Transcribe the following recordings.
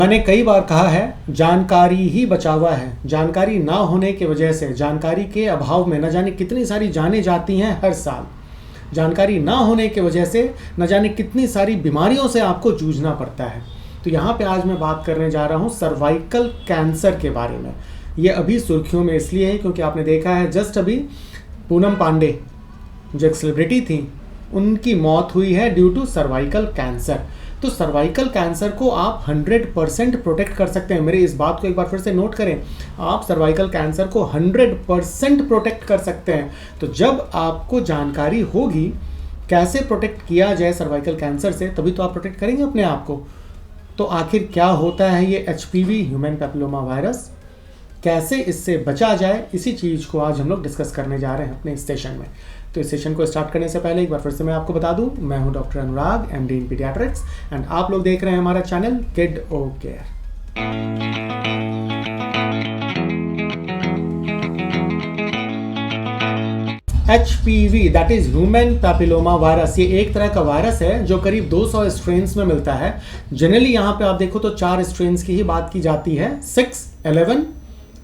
मैंने कई बार कहा है जानकारी ही बचावा है। जानकारी ना होने की वजह से, जानकारी के अभाव में न जाने कितनी सारी जानें जाती हैं हर साल। जानकारी ना होने की वजह से न जाने कितनी सारी बीमारियों से आपको जूझना पड़ता है। तो यहाँ पे आज मैं बात करने जा रहा हूँ सर्वाइकल कैंसर के बारे में। ये अभी सुर्खियों में इसलिए है क्योंकि आपने देखा है जस्ट अभी पूनम पांडे जो एक सेलिब्रिटी थी उनकी मौत हुई है ड्यू टू सर्वाइकल कैंसर। तो सर्वाइकल कैंसर को आप 100% प्रोटेक्ट कर सकते हैं। मेरे इस बात को एक बार फिर से नोट करें, आप सर्वाइकल कैंसर को 100% प्रोटेक्ट कर सकते हैं। तो जब आपको जानकारी होगी कैसे प्रोटेक्ट किया जाए सर्वाइकल कैंसर से, तभी तो आप प्रोटेक्ट करेंगे अपने आप को। तो आखिर क्या होता है ये HPV ह्यूमन पैपिलोमा वायरस, कैसे इससे बचा जाए, इसी चीज़ को आज हम लोग डिस्कस करने जा रहे हैं अपने इस सेशन में। तो इस सेशन को स्टार्ट करने से पहले एक बार फिर से मैं आपको बता दूं, मैं हूं doctor Anurag, MD in pediatrics, and आप लोग देख रहे हैं हमारा channel kid o care. HPV that is human papilloma virus, ये एक तरह का वायरस है जो करीब 200 स्ट्रेन्स में मिलता है। जनरली यहाँ पे आप देखो तो 4 स्ट्रेन्स की ही बात की जाती है, 6, 11,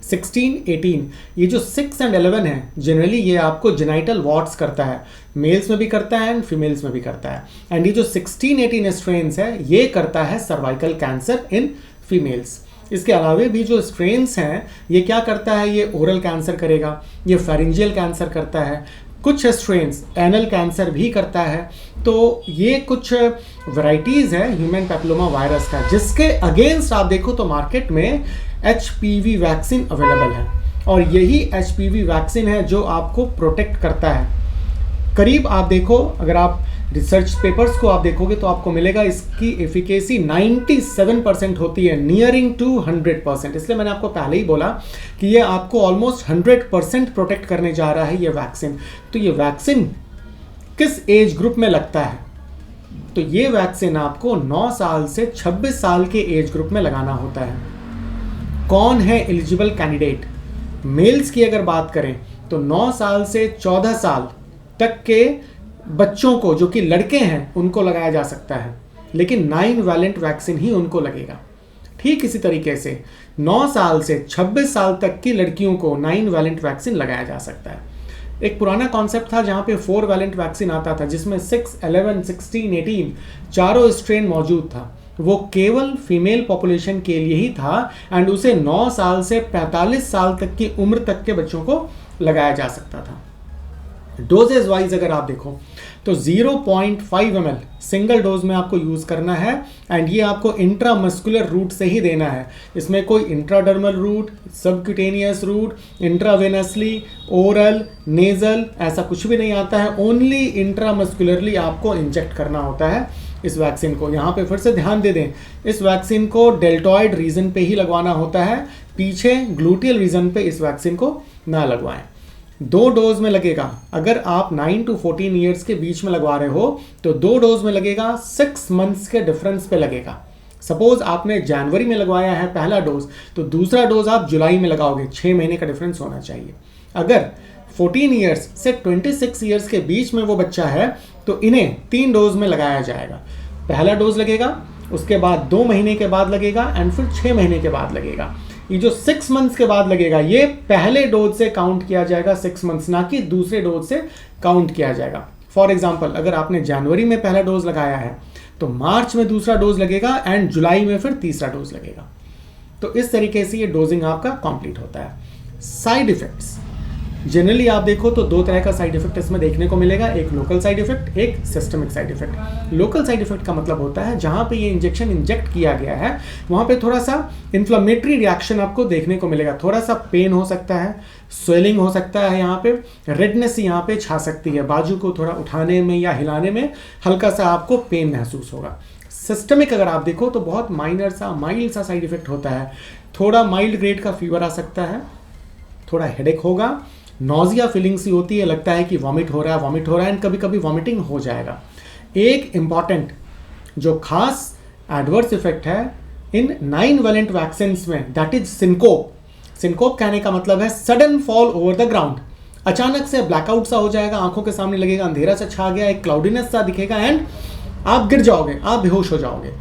16, 18। ये जो 6 और 11 है जनरली ये आपको जेनाइटल वॉर्ट्स करता है, मेल्स में भी करता है एंड फीमेल्स में भी करता है। एंड ये जो 16, 18 स्ट्रेन्स है ये करता है सर्वाइकल कैंसर इन फीमेल्स। इसके अलावा भी जो स्ट्रेन्स हैं ये क्या करता है, ये ओरल कैंसर करेगा, ये फेरिंजियल कैंसर करता है, कुछ स्ट्रेन्स एनल कैंसर भी करता है। तो ये कुछ वैराइटीज़ है ह्यूमन पैपिलोमा वायरस का, जिसके अगेंस्ट आप देखो तो मार्केट में HPV वैक्सीन अवेलेबल है। और यही HPV वैक्सीन है जो आपको प्रोटेक्ट करता है। करीब आप देखो, अगर आप रिसर्च पेपर्स को आप देखोगे तो आपको मिलेगा इसकी एफिकेसी 97% होती है, नियरिंग टू 100%। इसलिए मैंने आपको पहले ही बोला कि ये आपको ऑलमोस्ट 100% प्रोटेक्ट करने जा रहा है ये वैक्सीन। तो ये वैक्सीन किस एज ग्रुप में लगता है, तो ये वैक्सीन आपको 9 साल से 26 साल के एज ग्रुप में लगाना होता है। कौन है एलिजिबल कैंडिडेट? मेल्स की अगर बात करें तो 9 साल से 14 साल तक के बच्चों को, जो कि लड़के हैं, उनको लगाया जा सकता है, लेकिन 9 वैलेंट वैक्सीन ही उनको लगेगा। ठीक इसी तरीके से 9 साल से 26 साल तक की लड़कियों को 9 वैलेंट वैक्सीन लगाया जा सकता है। एक पुराना कॉन्सेप्ट था जहां पे 4 वैलेंट वैक्सीन आता था, जिसमें 6, 11, 16, 18 चारों स्ट्रेन मौजूद था। वो केवल फीमेल पॉपुलेशन के लिए ही था एंड उसे 9 साल से 45 साल तक की उम्र तक के बच्चों को लगाया जा सकता था। डोजेज वाइज अगर आप देखो तो 0.5 ml सिंगल डोज में आपको यूज करना है एंड ये आपको इंट्रामस्कुलर रूट से ही देना है। इसमें कोई intradermal route, subcutaneous route, intravenously, oral, nasal ऐसा कुछ भी नहीं आता है। ओनली इंट्रामस्कुलरली आपको इंजेक्ट करना होता है इस वैक्सीन को। यहाँ पे फिर से ध्यान दे दें, इस वैक्सीन को डेल्टॉइड रीजन पे ही लगवाना होता है, पीछे ग्लूटियल रीजन पे इस वैक्सीन को ना लगवाएं। 2 डोज में लगेगा। अगर आप 9 to 14 ईयर्स के बीच में लगवा रहे हो तो 2 डोज में लगेगा, 6 मंथ्स के डिफरेंस पे लगेगा। सपोज आपने जनवरी में लगवाया है पहला डोज, तो दूसरा डोज आप जुलाई में लगाओगे, 6 महीने का डिफरेंस होना चाहिए। अगर 14 ईयर्स से 26 ईयर्स के बीच में वो बच्चा है तो इन्हें 3 डोज में लगाया जाएगा। पहला डोज लगेगा, उसके बाद 2 महीने के बाद लगेगा एंड फिर 6 महीने के बाद लगेगा। ये जो 6 मंथ्स के बाद लगेगा ये पहले डोज से काउंट किया जाएगा, 6 मंथ्स, ना कि दूसरे डोज से काउंट किया जाएगा। फॉर एग्जाम्पल, अगर आपने जनवरी में पहला डोज लगाया है तो मार्च में दूसरा डोज लगेगा एंड जुलाई में फिर तीसरा डोज लगेगा। तो इस तरीके से ये डोजिंग आपका कंप्लीट होता है। साइड इफेक्ट्स जनरली आप देखो तो 2 तरह का साइड इफेक्ट इसमें देखने को मिलेगा, एक लोकल साइड इफेक्ट, एक systemic side effect. Local side effect का मतलब होता है जहां पे ये इंजेक्शन इंजेक्ट किया गया है वहां पे थोड़ा सा इन्फ्लेमेटरी रिएक्शन आपको देखने को मिलेगा, थोड़ा सा पेन हो सकता है, स्वेलिंग हो सकता है, यहाँ पे रेडनेस यहाँ पे छा सकती है, बाजू को थोड़ा उठाने में या हिलाने में हल्का सा आपको पेन महसूस होगा। सिस्टमिक अगर आप देखो तो बहुत माइल्ड सा साइड इफेक्ट होता है, थोड़ा माइल्ड ग्रेड का फीवर आ सकता है, थोड़ा हेडेक होगा, नॉजिया फीलिंग सी होती है, लगता है कि वॉमिट हो रहा है एंड कभी कभी वॉमिटिंग हो जाएगा। एक इंपॉर्टेंट जो खास एडवर्स इफेक्ट है इन 9 वैलेंट वैक्सीन में, दैट इज सिनकोप। सिनकोप कहने का मतलब है sudden fall over the ground. अचानक से ब्लैकआउट सा हो जाएगा, आंखों के सामने लगेगा अंधेरा सा छा गया, एक क्लाउडीनेस सा दिखेगा एंड आप गिर जाओगे, आप बेहोश हो जाओगे।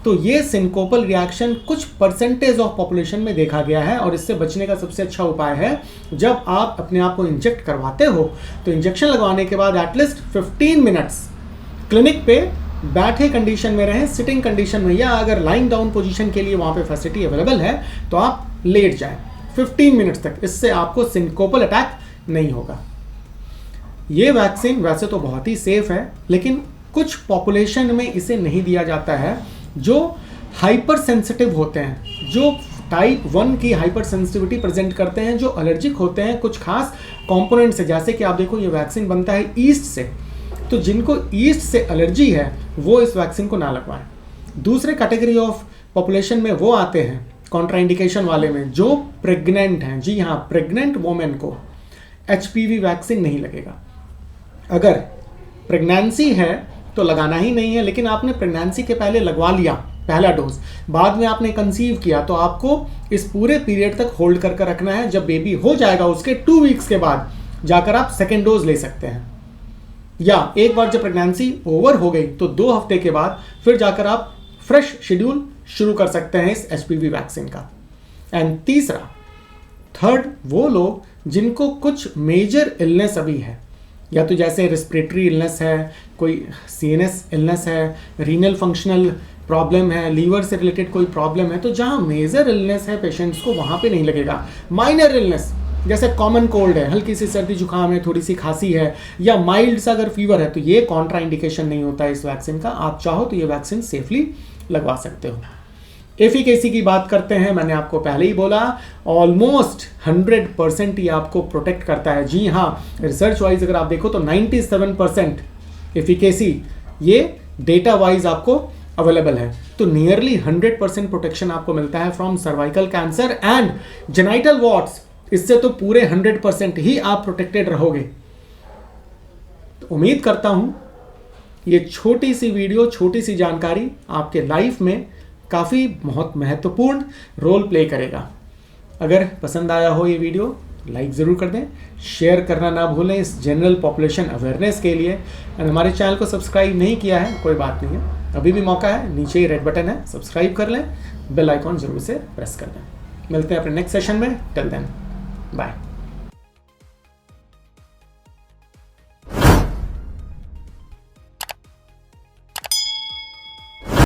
तो ये सिंकोपल रिएक्शन कुछ परसेंटेज ऑफ पॉपुलेशन में देखा गया है, और इससे बचने का सबसे अच्छा उपाय है जब आप अपने आप को इंजेक्ट करवाते हो तो इंजेक्शन लगवाने के बाद एटलीस्ट 15 मिनट्स क्लिनिक पे बैठे कंडीशन में रहें, सिटिंग कंडीशन में, या अगर लाइंग डाउन पोजीशन के लिए वहाँ पे फैसिलिटी अवेलेबल है तो आप लेट जाएं 15 मिनट्स तक। इससे आपको सिंकोपल अटैक नहीं होगा। ये वैक्सीन वैसे तो बहुत ही सेफ है, लेकिन कुछ पॉपुलेशन में इसे नहीं दिया जाता है जो हाइपर सेंसिटिव होते हैं, जो टाइप 1 की हाइपर सेंसिटिविटी प्रेजेंट करते हैं, जो एलर्जिक होते हैं कुछ खास कंपोनेंट से। जैसे कि आप देखो ये वैक्सीन बनता है ईस्ट से, तो जिनको ईस्ट से एलर्जी है वो इस वैक्सीन को ना लगवाएं। दूसरे कैटेगरी ऑफ पॉपुलेशन में वो आते हैं कॉन्ट्राइंडिकेशन वाले में जो प्रेग्नेंट हैं। जी हाँ, प्रेग्नेंट वोमेन को HPV वैक्सीन नहीं लगेगा। अगर प्रेगनेंसी है तो लगाना ही नहीं है, लेकिन आपने प्रेगनेंसी के पहले लगवा लिया पहला डोज, बाद में आपने कंसीव किया, तो आपको इस पूरे पीरियड तक होल्ड करके रखना है। जब बेबी हो जाएगा उसके 2 वीक्स के बाद जाकर आप सेकेंड डोज ले सकते हैं, या एक बार जब प्रेगनेंसी ओवर हो गई तो 2 हफ्ते के बाद फिर जाकर आप फ्रेश शेड्यूल शुरू कर सकते हैं इस HPV वैक्सीन का। एंड थर्ड वो लोग जिनको कुछ मेजर इलनेस अभी है, या तो जैसे रेस्पिरेटरी इलनेस है, कोई CNS इलनेस है, रीनल फंक्शनल प्रॉब्लम है, लीवर से रिलेटेड कोई प्रॉब्लम है, तो जहाँ मेजर इलनेस है पेशेंट्स को वहाँ पे नहीं लगेगा। माइनर इलनेस जैसे कॉमन कोल्ड है, हल्की सी सर्दी जुकाम है, थोड़ी सी खांसी है, या माइल्ड सा अगर फीवर है, तो ये कॉन्ट्रा इंडिकेशन नहीं होता है इस वैक्सीन का। आप चाहो तो ये वैक्सीन सेफली लगवा सकते हो। एफिकेसी की बात करते हैं, मैंने आपको पहले ही बोला ऑलमोस्ट 100% ये आपको प्रोटेक्ट करता है। जी हाँ, रिसर्च वाइज अगर आप देखो तो 97% एफिकेसी ये डेटा वाइज आपको अवेलेबल है। तो नियरली 100% प्रोटेक्शन आपको मिलता है from cervical cancer and genital warts. इससे तो पूरे 100% ही आप प्रोटेक्टेड रहोगे। तो उम्मीद करता हूं ये छोटी सी वीडियो, छोटी सी जानकारी आपके लाइफ में काफ़ी बहुत महत्वपूर्ण रोल प्ले करेगा। अगर पसंद आया हो ये वीडियो, लाइक ज़रूर कर दें, शेयर करना ना भूलें इस जनरल पॉपुलेशन अवेयरनेस के लिए। और हमारे चैनल को सब्सक्राइब नहीं किया है, कोई बात नहीं है, अभी भी मौका है, नीचे ही रेड बटन है, सब्सक्राइब कर लें, बेल आइकॉन ज़रूर से प्रेस कर दें। मिलते हैं अपने नेक्स्ट सेशन में, टिल देन बाय।